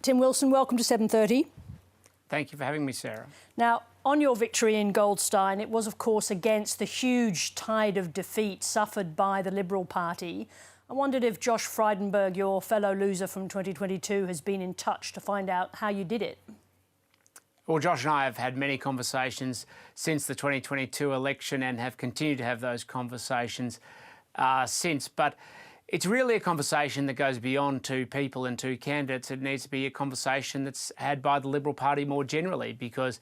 Tim Wilson, welcome to 7:30. Thank you for having me, Sarah. Now, on your victory in Goldstein, it was, of course, against the huge tide of defeat suffered by the Liberal Party. I wondered if Josh Frydenberg, your fellow loser from 2022, has been in touch to find out how you did it. Well, Josh and I have had many conversations since the 2022 election and have continued to have those conversations since. But it's really a conversation that goes beyond two people and two candidates. It needs to be a conversation that's had by the Liberal Party more generally, because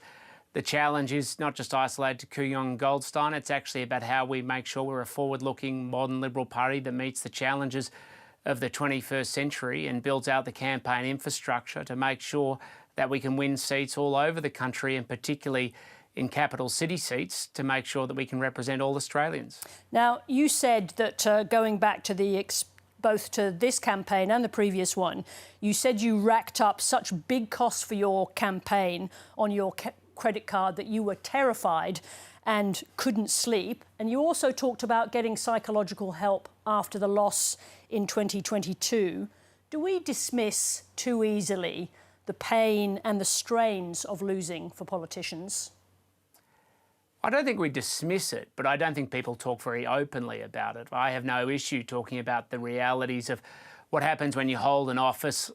the challenge is not just isolated to Kooyong and Goldstein. It's actually about how we make sure we're a forward-looking, modern Liberal Party that meets the challenges of the 21st century and builds out the campaign infrastructure to make sure that we can win seats all over the country, and particularly in capital city seats, to make sure that we can represent all Australians. Now, you said that going back to both to this campaign and the previous one, you said you racked up such big costs for your campaign on your credit card that you were terrified and couldn't sleep. And you also talked about getting psychological help after the loss in 2022. Do we dismiss too easily the pain and the strains of losing for politicians? I don't think we dismiss it, but I don't think people talk very openly about it. I have no issue talking about the realities of what happens when you hold an office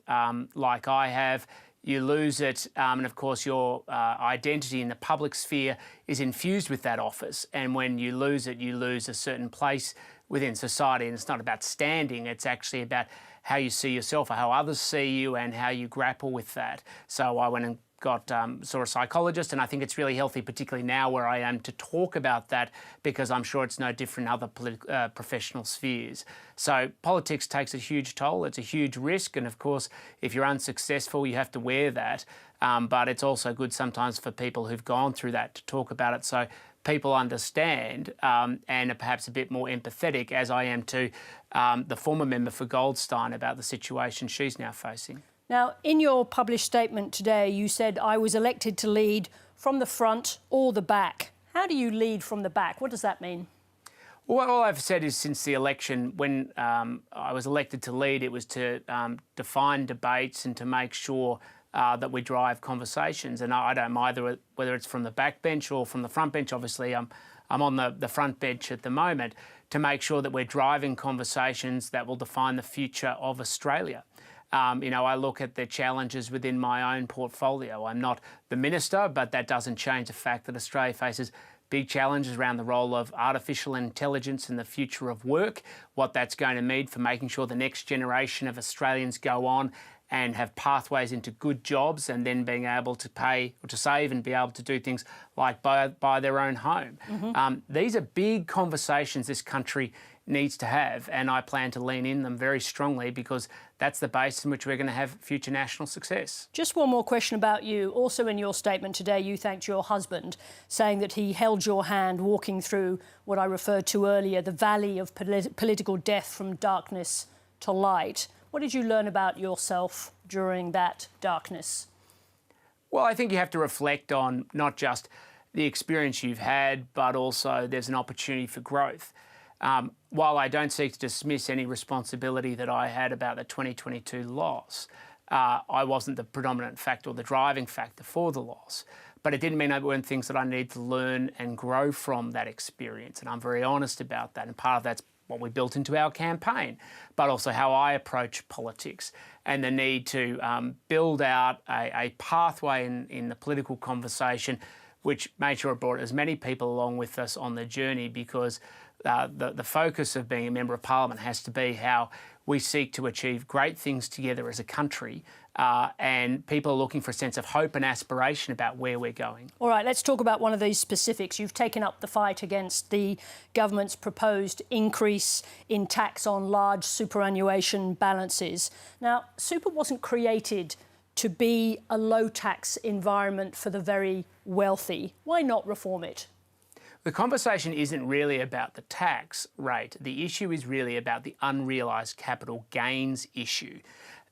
like I have. You lose it, and of course your identity in the public sphere is infused with that office. And when you lose it, you lose a certain place within society. And it's not about standing, it's actually about how you see yourself or how others see you and how you grapple with that. So I went and saw a psychologist, and I think it's really healthy, particularly now where I am, to talk about that, because I'm sure it's no different in other professional spheres. So politics takes a huge toll. It's a huge risk, and of course, if you're unsuccessful, you have to wear that. But it's also good sometimes for people who've gone through that to talk about it, so people understand and are perhaps a bit more empathetic, as I am to the former member for Goldstein, about the situation she's now facing. Now, in your published statement today, you said, "I was elected to lead from the front or the back." How do you lead from the back? What does that mean? Well, all I've said is since the election, when I was elected to lead, it was to define debates and to make sure that we drive conversations. And I don't mind whether it's from the back bench or from the front bench. Obviously, I'm on the front bench at the moment, to make sure that we're driving conversations that will define the future of Australia. I look at the challenges within my own portfolio. I'm not the minister, but that doesn't change the fact that Australia faces big challenges around the role of artificial intelligence and the future of work, what that's going to mean for making sure the next generation of Australians go on and have pathways into good jobs, and then being able to pay or to save and be able to do things like buy their own home. These are big conversations this country needs to have, and I plan to lean in them very strongly, because that's the basis in which we're going to have future national success. Just one more question about you. Also in your statement today, you thanked your husband, saying that he held your hand walking through what I referred to earlier, the valley of political death from darkness to light. What did you learn about yourself during that darkness? Well, I think you have to reflect on not just the experience you've had, but also there's an opportunity for growth. While I don't seek to dismiss any responsibility that I had about the 2022 loss, I wasn't the predominant factor or the driving factor for the loss. But it didn't mean there weren't things that I needed to learn and grow from that experience. And I'm very honest about that. And part of that's what we built into our campaign, but also how I approach politics, and the need to build out a pathway in the political conversation, which made sure it brought as many people along with us on the journey, because the focus of being a Member of Parliament has to be how we seek to achieve great things together as a country, and people are looking for a sense of hope and aspiration about where we're going. All right, let's talk about one of these specifics. You've taken up the fight against the government's proposed increase in tax on large superannuation balances. Now, super wasn't created to be a low-tax environment for the very wealthy. Why not reform it? The conversation isn't really about the tax rate. The issue is really about the unrealised capital gains issue.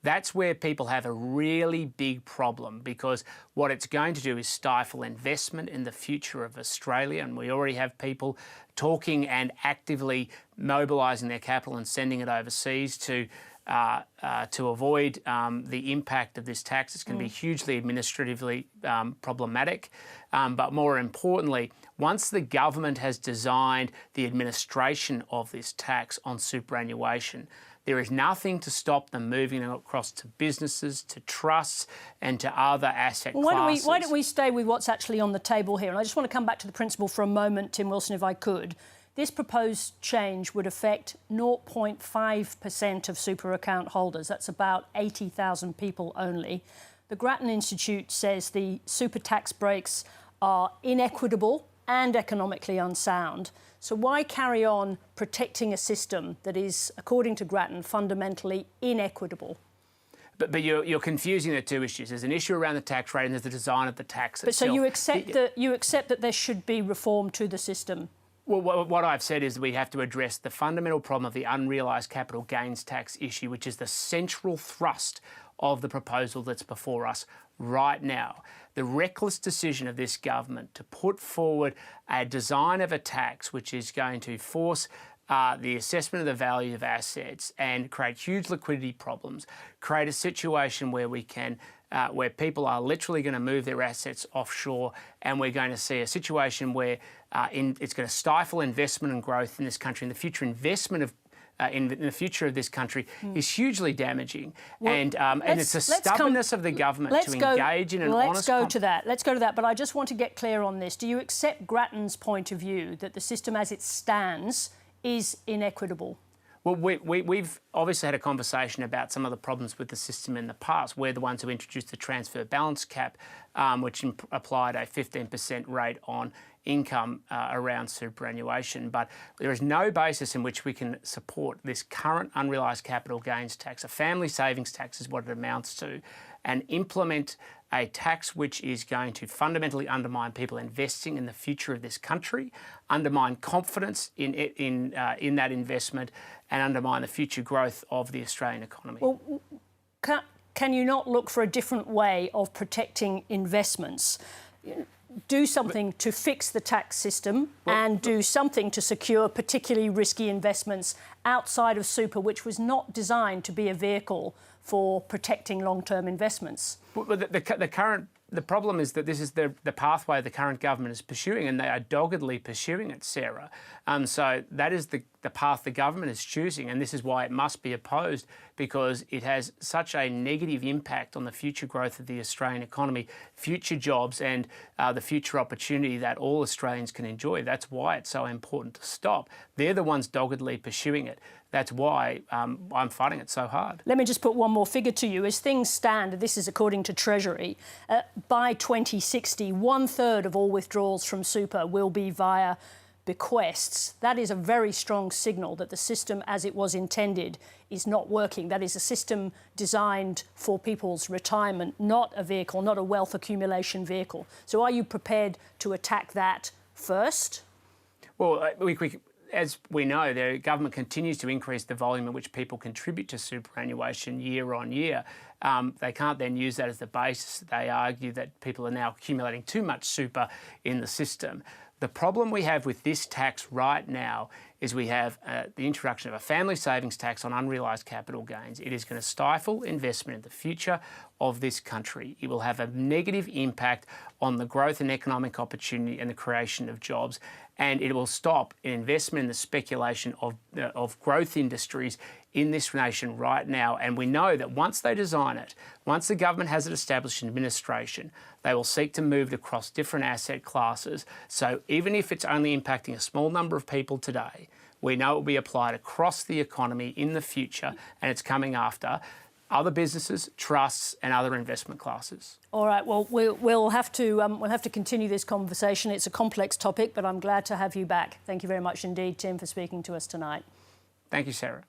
That's where people have a really big problem, because what it's going to do is stifle investment in the future of Australia, and we already have people talking and actively mobilising their capital and sending it overseas to to avoid the impact of this tax. It's going to be hugely administratively problematic. But more importantly, once the government has designed the administration of this tax on superannuation, there is nothing to stop them moving across to businesses, to trusts and to other asset classes. Why don't we stay with what's actually on the table here? And I just want to come back to the principle for a moment, Tim Wilson, if I could. This proposed change would affect 0.5% of super account holders. That's about 80,000 people only. The Grattan Institute says the super tax breaks are inequitable and economically unsound. So why carry on protecting a system that is, according to Grattan, fundamentally inequitable? But you're confusing the two issues. There's an issue around the tax rate and there's the design of the tax itself. But so you accept that there should be reform to the system? Well, what I've said is we have to address the fundamental problem of the unrealised capital gains tax issue, which is the central thrust of the proposal that's before us right now. The reckless decision of this government to put forward a design of a tax which is going to force the assessment of the value of assets and create huge liquidity problems, create a situation where we can where people are literally going to move their assets offshore, and we're going to see a situation where it's going to stifle investment and growth in this country. And the future investment of in the future of this country is hugely damaging. Well, and it's the stubbornness of the government to engage in an honest... Let's go to that. But I just want to get clear on this. Do you accept Grattan's point of view that the system as it stands is inequitable? Well, we've obviously had a conversation about some of the problems with the system in the past. We're the ones who introduced the transfer balance cap, which applied a 15% rate on income around superannuation. But there is no basis in which we can support this current unrealised capital gains tax. A family savings tax is what it amounts to, and implement a tax which is going to fundamentally undermine people investing in the future of this country, undermine confidence in that investment, and undermine the future growth of the Australian economy. Well, can you not look for a different way of protecting investments? Do something to fix the tax system and do something to secure particularly risky investments outside of super, which was not designed to be a vehicle for protecting long-term investments. But the problem is that this is the pathway the current government is pursuing, and they are doggedly pursuing it, Sarah. So that is the path the government is choosing, and this is why it must be opposed, because it has such a negative impact on the future growth of the Australian economy, future jobs, and the future opportunity that all Australians can enjoy. That's why it's so important to stop. They're the ones doggedly pursuing it. That's why I'm fighting it so hard. Let me just put one more figure to you. As things stand, this is according to Treasury, by 2060, 1/3 of all withdrawals from super will be via bequests. That is a very strong signal that the system as it was intended is not working. That is a system designed for people's retirement, not a vehicle, not a wealth accumulation vehicle. So are you prepared to attack that first? Well, as we know, the government continues to increase the volume at which people contribute to superannuation year on year. They can't then use that as the basis. They argue that people are now accumulating too much super in the system. The problem we have with this tax right now is we have the introduction of a family savings tax on unrealised capital gains. It is going to stifle investment in the future of this country. It will have a negative impact on the growth and economic opportunity and the creation of jobs, and it will stop investment in the speculation of growth industries in this nation right now. And we know that once they design it, once the government has it established in administration, they will seek to move it across different asset classes. So even if it's only impacting a small number of people today, we know it will be applied across the economy in the future, and it's coming after other businesses, trusts, and other investment classes. All right. Well, we'll have to continue this conversation. It's a complex topic, but I'm glad to have you back. Thank you very much indeed, Tim, for speaking to us tonight. Thank you, Sarah.